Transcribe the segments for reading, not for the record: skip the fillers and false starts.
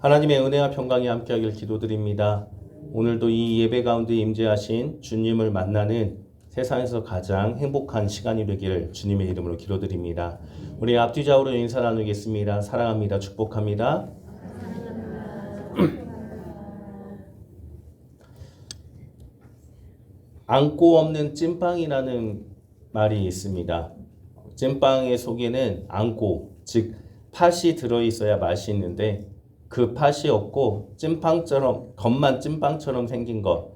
하나님의 은혜와 평강이 함께하길 기도드립니다. 오늘도 이 예배 가운데 임재하신 주님을 만나는 세상에서 가장 행복한 시간이 되기를 주님의 이름으로 기도드립니다. 우리 앞뒤 좌우로 인사 나누겠습니다. 사랑합니다. 축복합니다. 안고 없는 찐빵이라는 말이 있습니다. 찐빵의 속에는 안고, 즉 팥이 들어있어야 맛있는데 그 팥이 없고 찐빵처럼, 겉만 찐빵처럼 생긴 것,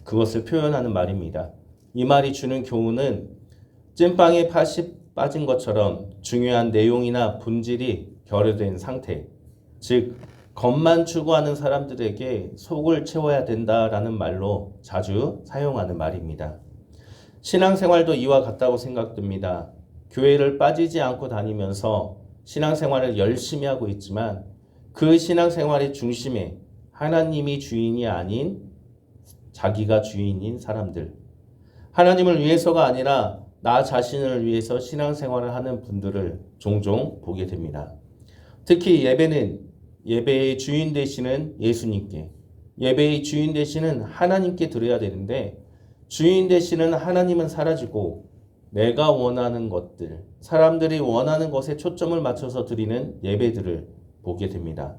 그것을 표현하는 말입니다. 이 말이 주는 교훈은 찐빵에 팥이 빠진 것처럼 중요한 내용이나 본질이 결여된 상태, 즉 겉만 추구하는 사람들에게 속을 채워야 된다라는 말로 자주 사용하는 말입니다. 신앙생활도 이와 같다고 생각됩니다. 교회를 빠지지 않고 다니면서 신앙생활을 열심히 하고 있지만 그 신앙생활의 중심에 하나님이 주인이 아닌 자기가 주인인 사람들, 하나님을 위해서가 아니라 나 자신을 위해서 신앙생활을 하는 분들을 종종 보게 됩니다. 특히 예배의 주인 되시는 예수님께, 예배의 주인 되시는 하나님께 드려야 되는데 주인 되시는 하나님은 사라지고 내가 원하는 것들, 사람들이 원하는 것에 초점을 맞춰서 드리는 예배들을 보게 됩니다.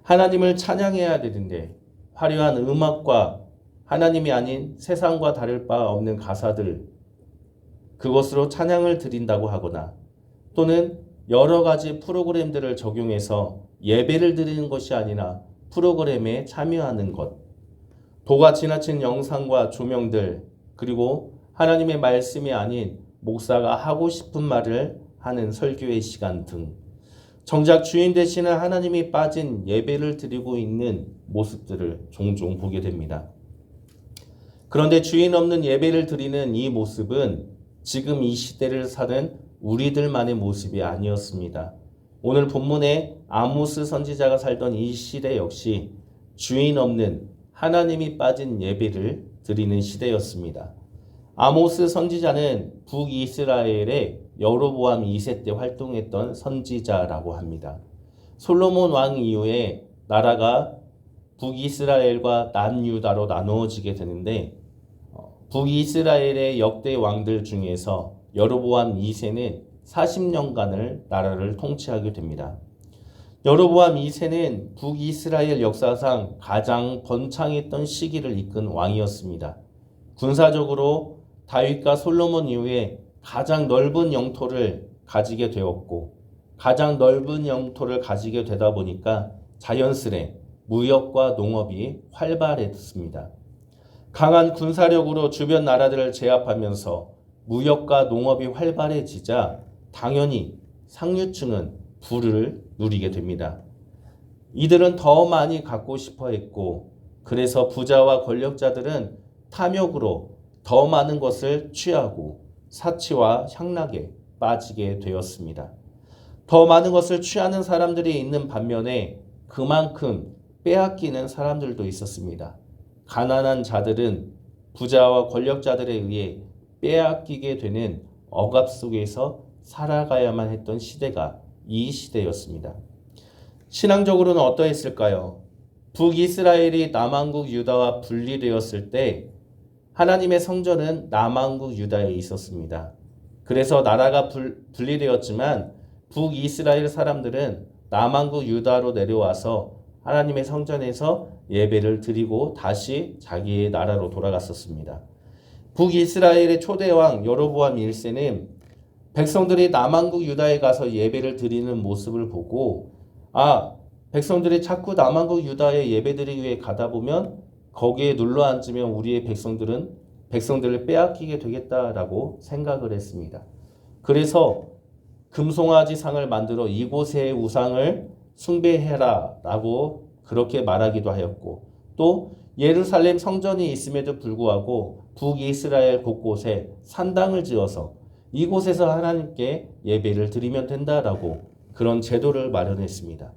하나님을 찬양해야 되는데 화려한 음악과 하나님이 아닌 세상과 다를 바 없는 가사들, 그것으로 찬양을 드린다고 하거나 또는 여러 가지 프로그램들을 적용해서 예배를 드리는 것이 아니라 프로그램에 참여하는 것, 도가 지나친 영상과 조명들, 그리고 하나님의 말씀이 아닌 목사가 하고 싶은 말을 하는 설교의 시간 등 정작 주인 되시는 하나님이 빠진 예배를 드리고 있는 모습들을 종종 보게 됩니다. 그런데 주인 없는 예배를 드리는 이 모습은 지금 이 시대를 사는 우리들만의 모습이 아니었습니다. 오늘 본문에 아모스 선지자가 살던 이 시대 역시 주인 없는 하나님이 빠진 예배를 드리는 시대였습니다. 아모스 선지자는 북이스라엘의 여로보암 2세 때 활동했던 선지자라고 합니다. 솔로몬 왕 이후에 나라가 북이스라엘과 남유다로 나누어지게 되는데 북이스라엘의 역대 왕들 중에서 여로보암 2세는 40년간을 나라를 통치하게 됩니다. 여로보암 2세는 북이스라엘 역사상 가장 번창했던 시기를 이끈 왕이었습니다. 군사적으로 다윗과 솔로몬 이후에 가장 넓은 영토를 가지게 되었고 가장 넓은 영토를 가지게 되다 보니까 자연스레 무역과 농업이 활발해졌습니다. 강한 군사력으로 주변 나라들을 제압하면서 무역과 농업이 활발해지자 당연히 상류층은 부를 누리게 됩니다. 이들은 더 많이 갖고 싶어 했고 그래서 부자와 권력자들은 탐욕으로 더 많은 것을 취하고 사치와 향락에 빠지게 되었습니다. 더 많은 것을 취하는 사람들이 있는 반면에 그만큼 빼앗기는 사람들도 있었습니다. 가난한 자들은 부자와 권력자들에 의해 빼앗기게 되는 억압 속에서 살아가야만 했던 시대가 이 시대였습니다. 신앙적으로는 어떠했을까요? 북이스라엘이 남왕국 유다와 분리되었을 때 하나님의 성전은 남왕국 유다에 있었습니다. 그래서 나라가 분리되었지만 북이스라엘 사람들은 남왕국 유다로 내려와서 하나님의 성전에서 예배를 드리고 다시 자기의 나라로 돌아갔었습니다. 북이스라엘의 초대왕 여로보암 1세는 백성들이 남왕국 유다에 가서 예배를 드리는 모습을 보고 백성들이 자꾸 남왕국 유다에 예배드리기 위해 가다 보면 거기에 눌러 앉으면 우리의 백성들을 빼앗기게 되겠다라고 생각을 했습니다. 그래서 금송아지 상을 만들어 이곳의 우상을 숭배해라 라고 그렇게 말하기도 하였고 또 예루살렘 성전이 있음에도 불구하고 북이스라엘 곳곳에 산당을 지어서 이곳에서 하나님께 예배를 드리면 된다라고 그런 제도를 마련했습니다.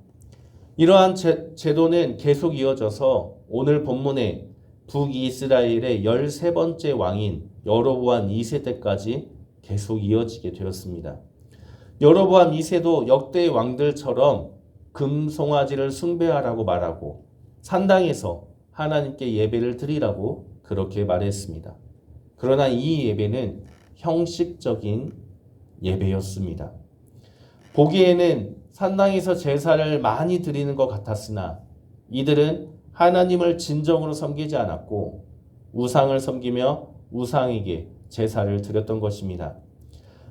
이러한 제도는 계속 이어져서 오늘 본문에 북이스라엘의 13번째 왕인 여로보암 2세 때까지 계속 이어지게 되었습니다. 여로보암 2세도 역대 왕들처럼 금송아지를 숭배하라고 말하고 산당에서 하나님께 예배를 드리라고 그렇게 말했습니다. 그러나 이 예배는 형식적인 예배였습니다. 보기에는 산당에서 제사를 많이 드리는 것 같았으나 이들은 하나님을 진정으로 섬기지 않았고 우상을 섬기며 우상에게 제사를 드렸던 것입니다.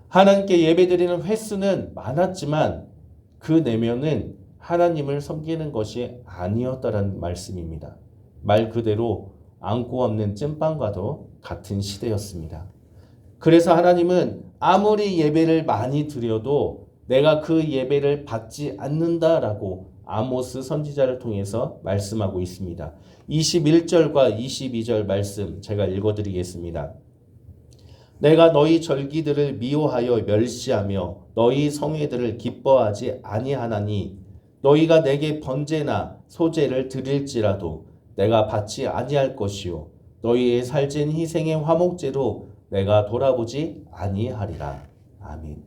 하나님께 예배드리는 횟수는 많았지만 그 내면은 하나님을 섬기는 것이 아니었다는 말씀입니다. 말 그대로 안고 없는 찐빵과도 같은 시대였습니다. 그래서 하나님은 아무리 예배를 많이 드려도 내가 그 예배를 받지 않는다라고 아모스 선지자를 통해서 말씀하고 있습니다. 21절과 22절 말씀 제가 읽어드리겠습니다. 내가 너희 절기들을 미워하여 멸시하며 너희 성회들을 기뻐하지 아니하나니 너희가 내게 번제나 소제를 드릴지라도 내가 받지 아니할 것이요 너희의 살찐 희생의 화목제로 내가 돌아보지 아니하리라. 아멘.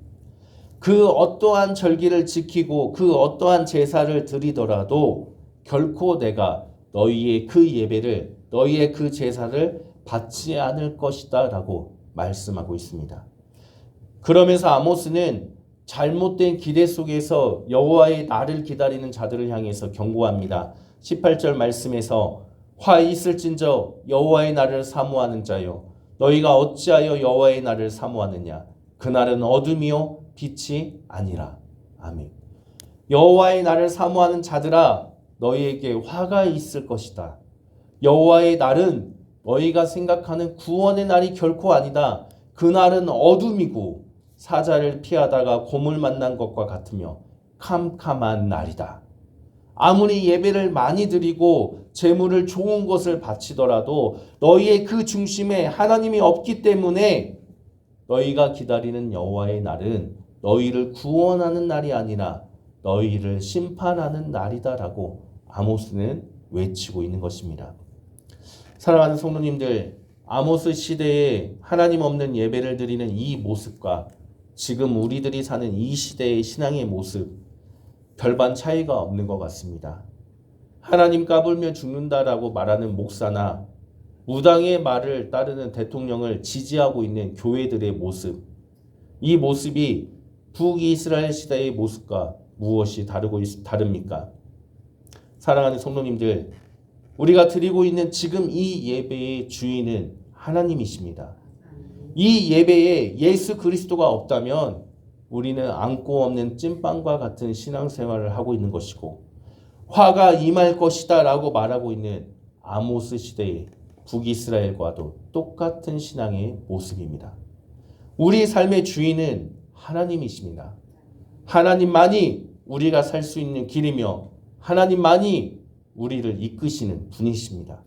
그 어떠한 절기를 지키고 그 어떠한 제사를 드리더라도 결코 내가 너희의 그 예배를 너희의 그 제사를 받지 않을 것이다 라고 말씀하고 있습니다. 그러면서 아모스는 잘못된 기대 속에서 여호와의 날을 기다리는 자들을 향해서 경고합니다. 18절 말씀에서 화 있을진저 여호와의 날을 사모하는 자여 너희가 어찌하여 여호와의 날을 사모하느냐 그날은 어둠이요 빛이 아니라. 아멘. 여호와의 날을 사모하는 자들아 너희에게 화가 있을 것이다. 여호와의 날은 너희가 생각하는 구원의 날이 결코 아니다. 그날은 어둠이고 사자를 피하다가 곰을 만난 것과 같으며 캄캄한 날이다. 아무리 예배를 많이 드리고 재물을 좋은 것을 바치더라도 너희의 그 중심에 하나님이 없기 때문에 너희가 기다리는 여호와의 날은 너희를 구원하는 날이 아니라 너희를 심판하는 날이다라고 아모스는 외치고 있는 것입니다. 사랑하는 성도님들, 아모스 시대에 하나님 없는 예배를 드리는 이 모습과 지금 우리들이 사는 이 시대의 신앙의 모습 별반 차이가 없는 것 같습니다. 하나님 까불며 죽는다라고 말하는 목사나 무당의 말을 따르는 대통령을 지지하고 있는 교회들의 모습, 이 모습이 북이스라엘 시대의 모습과 무엇이 다릅니까? 사랑하는 성도님들, 우리가 드리고 있는 지금 이 예배의 주인은 하나님이십니다. 이 예배에 예수 그리스도가 없다면 우리는 안고 없는 찐빵과 같은 신앙생활을 하고 있는 것이고 화가 임할 것이다 라고 말하고 있는 아모스 시대의 북이스라엘과도 똑같은 신앙의 모습입니다. 우리 삶의 주인은 하나님이십니다. 하나님만이 우리가 살 수 있는 길이며 하나님만이 우리를 이끄시는 분이십니다.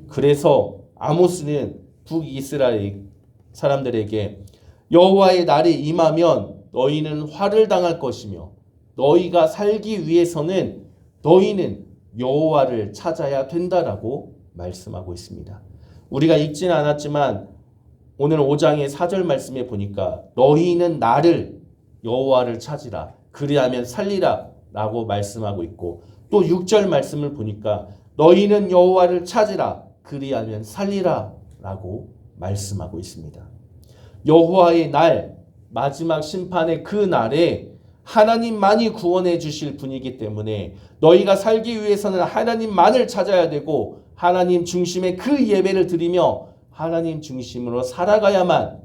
그래서 아모스는 북이스라엘 사람들에게 여호와의 날이 임하면 너희는 화를 당할 것이며 너희가 살기 위해서는 너희는 여호와를 찾아야 된다라고 말씀하고 있습니다. 우리가 읽지는 않았지만 오늘 5장의 4절 말씀에 보니까 너희는 나를 여호와를 찾으라 그리하면 살리라 라고 말씀하고 있고 또 6절 말씀을 보니까 너희는 여호와를 찾으라 그리하면 살리라 라고 말씀하고 있습니다. 여호와의 날, 마지막 심판의 그 날에 하나님만이 구원해 주실 분이기 때문에 너희가 살기 위해서는 하나님만을 찾아야 되고 하나님 중심의 그 예배를 드리며 하나님 중심으로 살아가야만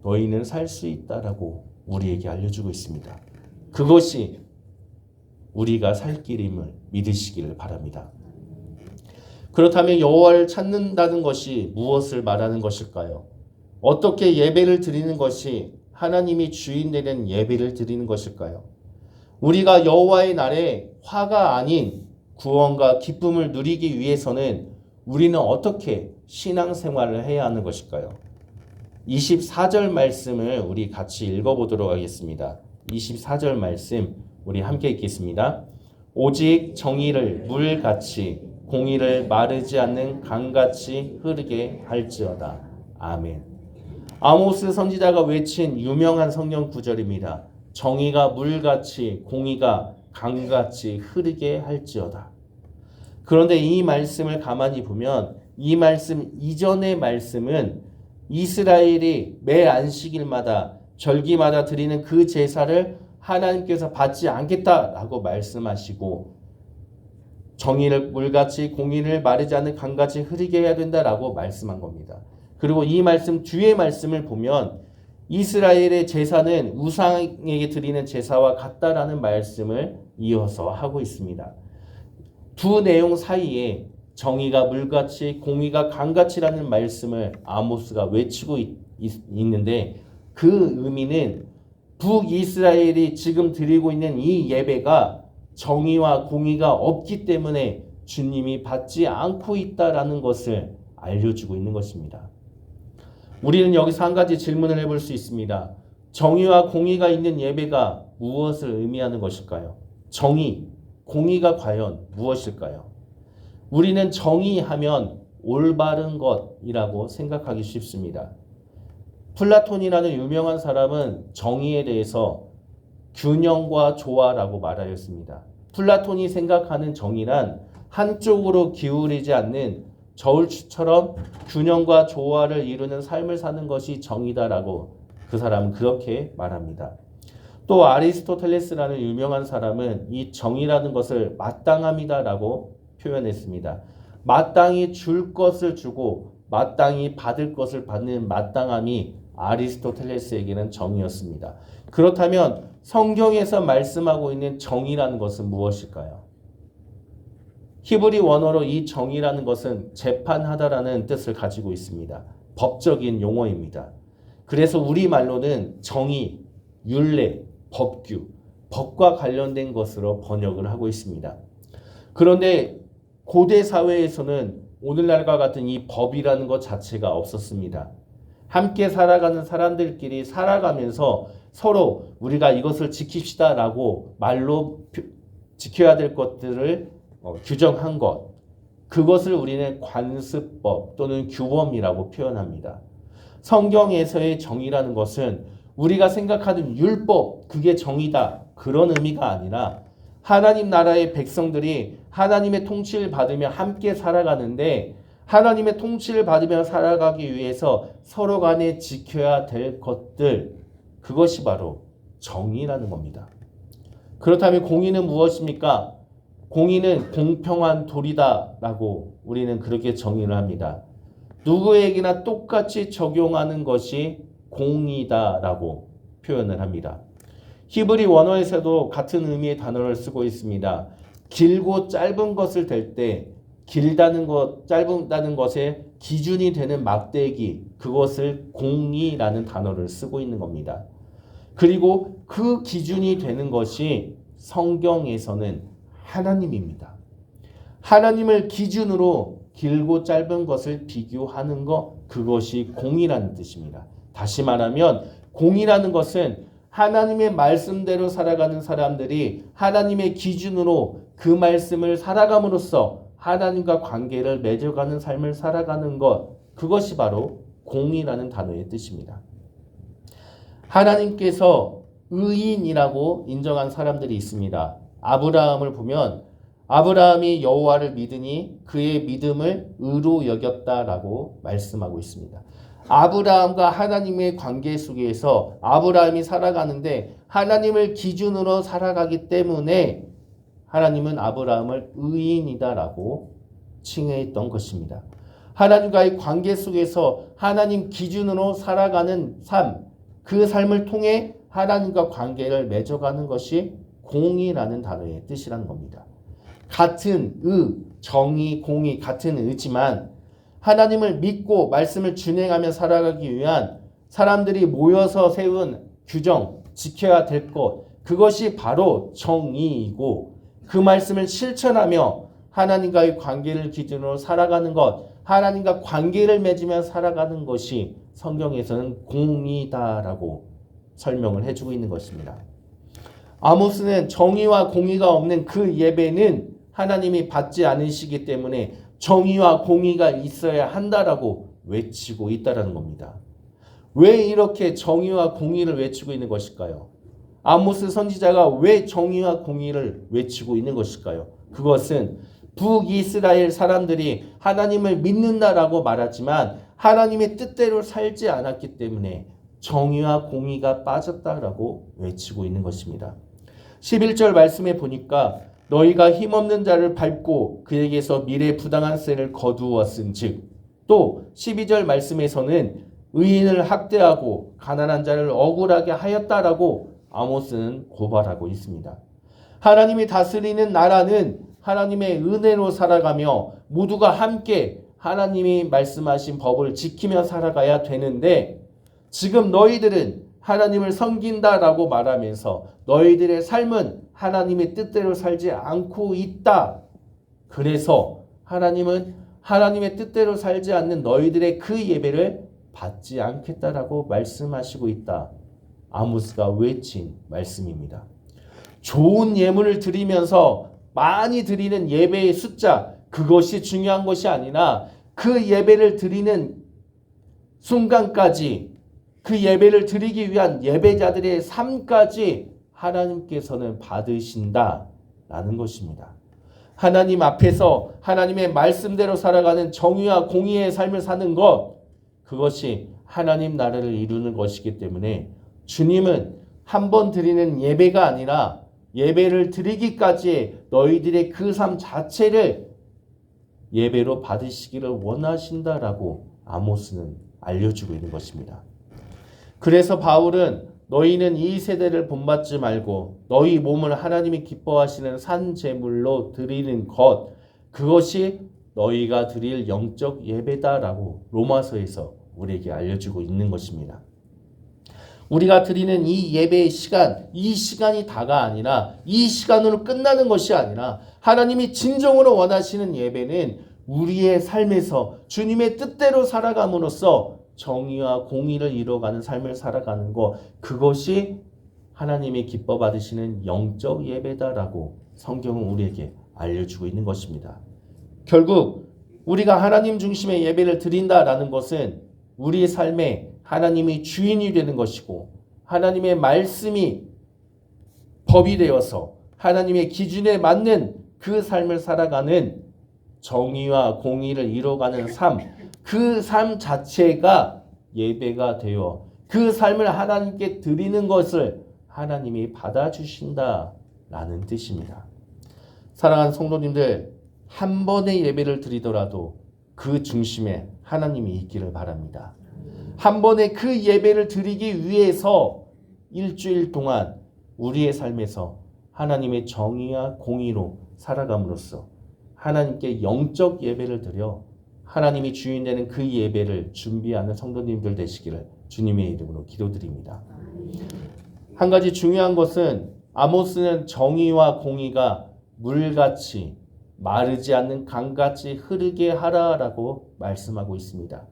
너희는 살 수 있다라고 우리에게 알려주고 있습니다. 그것이 우리가 살 길임을 믿으시기를 바랍니다. 그렇다면 여호와를 찾는다는 것이 무엇을 말하는 것일까요? 어떻게 예배를 드리는 것이 하나님이 주인 되는 예배를 드리는 것일까요? 우리가 여호와의 날에 화가 아닌 구원과 기쁨을 누리기 위해서는 우리는 어떻게 신앙생활을 해야 하는 것일까요? 24절 말씀을 우리 같이 읽어보도록 하겠습니다. 24절 말씀 우리 함께 읽겠습니다. 오직 정의를 물같이 공의를 마르지 않는 강같이 흐르게 할지어다. 아멘. 아모스 선지자가 외친 유명한 성경 구절입니다. 정의가 물같이 공의가 강같이 흐르게 할지어다. 그런데 이 말씀을 가만히 보면 이 말씀 이전의 말씀은 이스라엘이 매 안식일마다 절기마다 드리는 그 제사를 하나님께서 받지 않겠다라고 말씀하시고 정의를 물같이 공의를 마르지 않는 강같이 흐르게 해야 된다라고 말씀한 겁니다. 그리고 이 말씀 뒤의 말씀을 보면 이스라엘의 제사는 우상에게 드리는 제사와 같다라는 말씀을 이어서 하고 있습니다. 두 내용 사이에 정의가 물같이 공의가 강같이라는 말씀을 아모스가 외치고 있는데 그 의미는 북이스라엘이 지금 드리고 있는 이 예배가 정의와 공의가 없기 때문에 주님이 받지 않고 있다라는 것을 알려주고 있는 것입니다. 우리는 여기서 한 가지 질문을 해볼 수 있습니다. 정의와 공의가 있는 예배가 무엇을 의미하는 것일까요? 정의, 공의가 과연 무엇일까요? 우리는 정의하면 올바른 것이라고 생각하기 쉽습니다. 플라톤이라는 유명한 사람은 정의에 대해서 균형과 조화라고 말하였습니다. 플라톤이 생각하는 정의란 한쪽으로 기울이지 않는 저울추처럼 균형과 조화를 이루는 삶을 사는 것이 정의다라고 그 사람은 그렇게 말합니다. 또 아리스토텔레스라는 유명한 사람은 이 정의라는 것을 마땅함이다라고 표현했습니다. 마땅히 줄 것을 주고 마땅히 받을 것을 받는 마땅함이 아리스토텔레스에게는 정의였습니다. 그렇다면 성경에서 말씀하고 있는 정의라는 것은 무엇일까요? 히브리 원어로 이 정의라는 것은 재판하다라는 뜻을 가지고 있습니다. 법적인 용어입니다. 그래서 우리말로는 정의, 율례, 법규, 법과 관련된 것으로 번역을 하고 있습니다. 그런데 고대 사회에서는 오늘날과 같은 이 법이라는 것 자체가 없었습니다. 함께 살아가는 사람들끼리 살아가면서 서로 우리가 이것을 지킵시다라고 말로 지켜야 될 것들을 규정한 것, 그것을 우리는 관습법 또는 규범이라고 표현합니다. 성경에서의 정의라는 것은 우리가 생각하는 율법, 그게 정의다, 그런 의미가 아니라 하나님 나라의 백성들이 하나님의 통치를 받으며 함께 살아가는데 하나님의 통치를 받으며 살아가기 위해서 서로 간에 지켜야 될 것들, 그것이 바로 정의라는 겁니다. 그렇다면 공의는 무엇입니까? 공의는 공평한 도리다라고 우리는 그렇게 정의를 합니다. 누구에게나 똑같이 적용하는 것이 공의다라고 표현을 합니다. 히브리 원어에서도 같은 의미의 단어를 쓰고 있습니다. 길고 짧은 것을 댈 때 길다는 것, 짧다는 것에 기준이 되는 막대기, 그것을 공의라는 단어를 쓰고 있는 겁니다. 그리고 그 기준이 되는 것이 성경에서는 하나님입니다. 하나님을 기준으로 길고 짧은 것을 비교하는 것, 그것이 공의라는 뜻입니다. 다시 말하면 공의라는 것은 하나님의 말씀대로 살아가는 사람들이 하나님의 기준으로 그 말씀을 살아감으로써 하나님과 관계를 맺어가는 삶을 살아가는 것, 그것이 바로 공의라는 단어의 뜻입니다. 하나님께서 의인이라고 인정한 사람들이 있습니다. 아브라함을 보면 아브라함이 여호와를 믿으니 그의 믿음을 의로 여겼다라고 말씀하고 있습니다. 아브라함과 하나님의 관계 속에서 아브라함이 살아가는데 하나님을 기준으로 살아가기 때문에 하나님은 아브라함을 의인이다라고 칭해했던 것입니다. 하나님과의 관계 속에서 하나님 기준으로 살아가는 삶, 그 삶을 통해 하나님과 관계를 맺어가는 것이 공의라는 단어의 뜻이라는 겁니다. 같은 정의, 공의 같은 의지만 하나님을 믿고 말씀을 준행하며 살아가기 위한 사람들이 모여서 세운 규정, 지켜야 될 것, 그것이 바로 정의이고 그 말씀을 실천하며 하나님과의 관계를 기준으로 살아가는 것, 하나님과 관계를 맺으며 살아가는 것이 성경에서는 공의다라고 설명을 해주고 있는 것입니다. 아모스는 정의와 공의가 없는 그 예배는 하나님이 받지 않으시기 때문에 정의와 공의가 있어야 한다라고 외치고 있다라는 겁니다. 왜 이렇게 정의와 공의를 외치고 있는 것일까요? 아모스 선지자가 왜 정의와 공의를 외치고 있는 것일까요? 그것은 북이스라엘 사람들이 하나님을 믿는다라고 말하지만 하나님의 뜻대로 살지 않았기 때문에 정의와 공의가 빠졌다라고 외치고 있는 것입니다. 11절 말씀에 보니까 너희가 힘없는 자를 밟고 그에게서 미래 부당한 세를 거두었은즉, 또 12절 말씀에서는 의인을 학대하고 가난한 자를 억울하게 하였다라고 아모스는 고발하고 있습니다. 하나님이 다스리는 나라는 하나님의 은혜로 살아가며 모두가 함께 하나님이 말씀하신 법을 지키며 살아가야 되는데, 지금 너희들은 하나님을 섬긴다라고 말하면서 너희들의 삶은 하나님의 뜻대로 살지 않고 있다. 그래서 하나님은 하나님의 뜻대로 살지 않는 너희들의 그 예배를 받지 않겠다라고 말씀하시고 있다. 아모스가 외친 말씀입니다. 좋은 예물을 드리면서 많이 드리는 예배의 숫자, 그것이 중요한 것이 아니라 그 예배를 드리는 순간까지, 그 예배를 드리기 위한 예배자들의 삶까지 하나님께서는 받으신다라는 것입니다. 하나님 앞에서 하나님의 말씀대로 살아가는 정의와 공의의 삶을 사는 것, 그것이 하나님 나라를 이루는 것이기 때문에 주님은 한 번 드리는 예배가 아니라 예배를 드리기까지의 너희들의 그 삶 자체를 예배로 받으시기를 원하신다라고 아모스는 알려주고 있는 것입니다. 그래서 바울은 너희는 이 세대를 본받지 말고 너희 몸을 하나님이 기뻐하시는 산 제물로 드리는 것, 그것이 너희가 드릴 영적 예배다라고 로마서에서 우리에게 알려주고 있는 것입니다. 우리가 드리는 이 예배의 시간, 이 시간이 다가 아니라, 이 시간으로 끝나는 것이 아니라 하나님이 진정으로 원하시는 예배는 우리의 삶에서 주님의 뜻대로 살아감으로써 정의와 공의를 이루어가는 삶을 살아가는 것, 그것이 하나님이 기뻐 받으시는 영적 예배다라고 성경은 우리에게 알려주고 있는 것입니다. 결국 우리가 하나님 중심의 예배를 드린다라는 것은 우리의 삶에 하나님이 주인이 되는 것이고, 하나님의 말씀이 법이 되어서 하나님의 기준에 맞는 그 삶을 살아가는 정의와 공의를 이루어가는 삶, 그 삶 자체가 예배가 되어 그 삶을 하나님께 드리는 것을 하나님이 받아주신다라는 뜻입니다. 사랑하는 성도님들, 한 번의 예배를 드리더라도 그 중심에 하나님이 있기를 바랍니다. 한 번의 그 예배를 드리기 위해서 일주일 동안 우리의 삶에서 하나님의 정의와 공의로 살아감으로써 하나님께 영적 예배를 드려 하나님이 주인 되는 그 예배를 준비하는 성도님들 되시기를 주님의 이름으로 기도드립니다. 한 가지 중요한 것은 아모스는 정의와 공의가 물같이 마르지 않는 강같이 흐르게 하라라고 말씀하고 있습니다.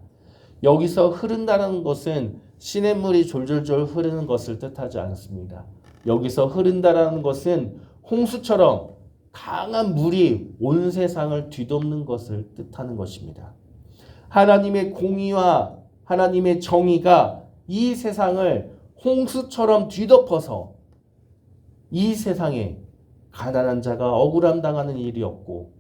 여기서 흐른다는 것은 시냇물이 졸졸졸 흐르는 것을 뜻하지 않습니다. 여기서 흐른다라는 것은 홍수처럼 강한 물이 온 세상을 뒤덮는 것을 뜻하는 것입니다. 하나님의 공의와 하나님의 정의가 이 세상을 홍수처럼 뒤덮어서 이 세상에 가난한 자가 억울함 당하는 일이 없고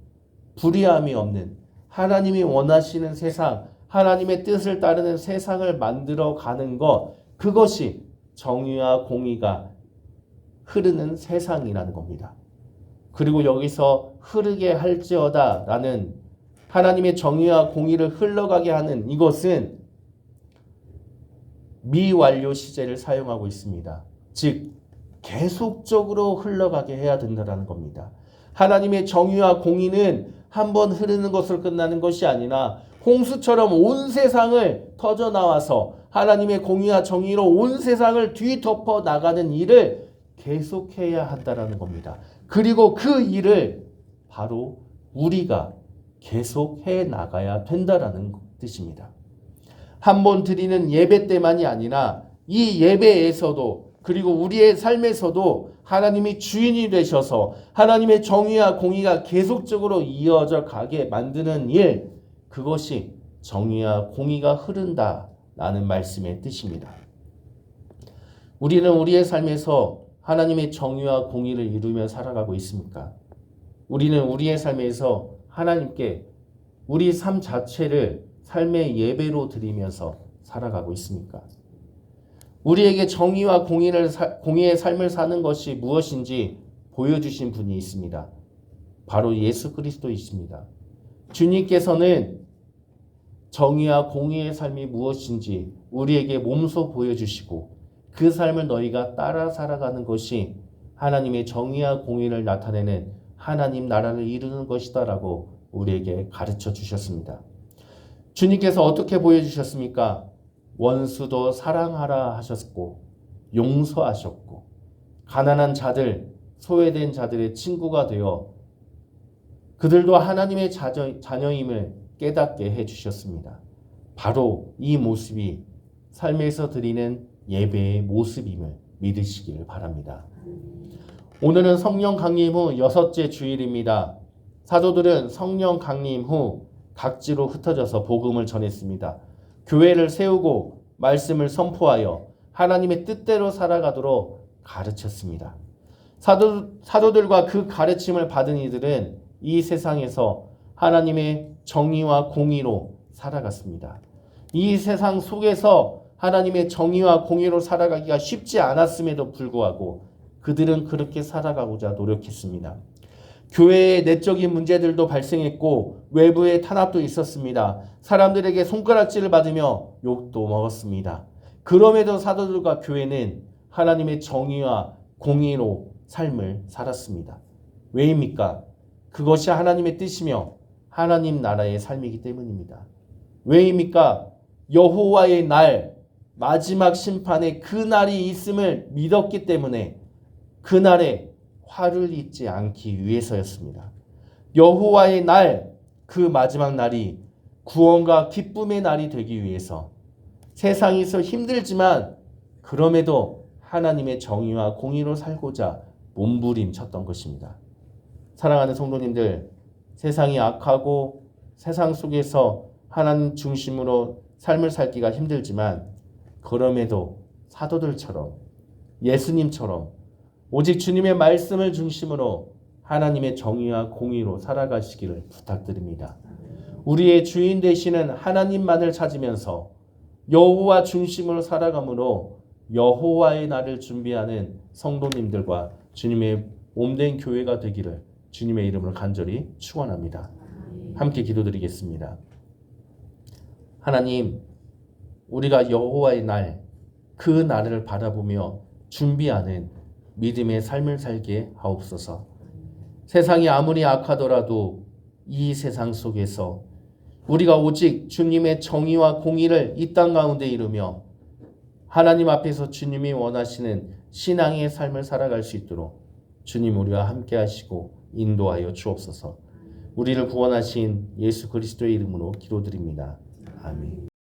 불의함이 없는 하나님이 원하시는 세상, 하나님의 뜻을 따르는 세상을 만들어 가는 것, 그것이 정의와 공의가 흐르는 세상이라는 겁니다. 그리고 여기서 흐르게 할지어다 라는 하나님의 정의와 공의를 흘러가게 하는 이것은 미완료 시제를 사용하고 있습니다. 즉 계속적으로 흘러가게 해야 된다는 겁니다. 하나님의 정의와 공의는 한번 흐르는 것으로 끝나는 것이 아니라 홍수처럼 온 세상을 터져나와서 하나님의 공의와 정의로 온 세상을 뒤덮어 나가는 일을 계속해야 한다는 겁니다. 그리고 그 일을 바로 우리가 계속해 나가야 된다는 뜻입니다. 한 번 드리는 예배 때만이 아니라 이 예배에서도, 그리고 우리의 삶에서도 하나님이 주인이 되셔서 하나님의 정의와 공의가 계속적으로 이어져 가게 만드는 일, 그것이 정의와 공의가 흐른다라는 말씀의 뜻입니다. 우리는 우리의 삶에서 하나님의 정의와 공의를 이루며 살아가고 있습니까? 우리는 우리의 삶에서 하나님께 우리 삶 자체를 삶의 예배로 드리면서 살아가고 있습니까? 우리에게 정의와 공의의 삶을 사는 것이 무엇인지 보여주신 분이 있습니다. 바로 예수 그리스도이십니다. 주님께서는 정의와 공의의 삶이 무엇인지 우리에게 몸소 보여주시고 그 삶을 너희가 따라 살아가는 것이 하나님의 정의와 공의를 나타내는 하나님 나라를 이루는 것이다라고 우리에게 가르쳐 주셨습니다. 주님께서 어떻게 보여주셨습니까? 원수도 사랑하라 하셨고 용서하셨고 가난한 자들, 소외된 자들의 친구가 되어 그들도 하나님의 자녀임을 깨닫게 해주셨습니다. 바로 이 모습이 삶에서 드리는 예배의 모습임을 믿으시길 바랍니다. 오늘은 성령 강림 후 6째 주일입니다. 사도들은 성령 강림 후 각지로 흩어져서 복음을 전했습니다. 교회를 세우고 말씀을 선포하여 하나님의 뜻대로 살아가도록 가르쳤습니다. 사도들과 그 가르침을 받은 이들은 이 세상에서 하나님의 정의와 공의로 살아갔습니다. 이 세상 속에서 하나님의 정의와 공의로 살아가기가 쉽지 않았음에도 불구하고 그들은 그렇게 살아가고자 노력했습니다. 교회의 내적인 문제들도 발생했고 외부의 탄압도 있었습니다. 사람들에게 손가락질을 받으며 욕도 먹었습니다. 그럼에도 사도들과 교회는 하나님의 정의와 공의로 삶을 살았습니다. 왜입니까? 그것이 하나님의 뜻이며 하나님 나라의 삶이기 때문입니다. 왜입니까? 여호와의 날, 마지막 심판의 그 날이 있음을 믿었기 때문에 그날에 화를 잊지 않기 위해서였습니다. 여호와의 날, 그 마지막 날이 구원과 기쁨의 날이 되기 위해서 세상에서 힘들지만 그럼에도 하나님의 정의와 공의로 살고자 몸부림쳤던 것입니다. 사랑하는 성도님들, 세상이 악하고 세상 속에서 하나님 중심으로 삶을 살기가 힘들지만 그럼에도 사도들처럼 예수님처럼 오직 주님의 말씀을 중심으로 하나님의 정의와 공의로 살아가시기를 부탁드립니다. 우리의 주인 되시는 하나님만을 찾으면서 여호와 중심으로 살아가므로 여호와의 날을 준비하는 성도님들과 주님의 몸된 교회가 되기를 주님의 이름으로 간절히 축원합니다. 함께 기도드리겠습니다. 하나님, 우리가 여호와의 날, 그 날을 바라보며 준비하는 믿음의 삶을 살게 하옵소서. 세상이 아무리 악하더라도 이 세상 속에서 우리가 오직 주님의 정의와 공의를 이 땅 가운데 이루며 하나님 앞에서 주님이 원하시는 신앙의 삶을 살아갈 수 있도록 주님 우리와 함께 하시고 인도하여 주옵소서. 우리를 구원하신 예수 그리스도의 이름으로 기도드립니다. 아멘.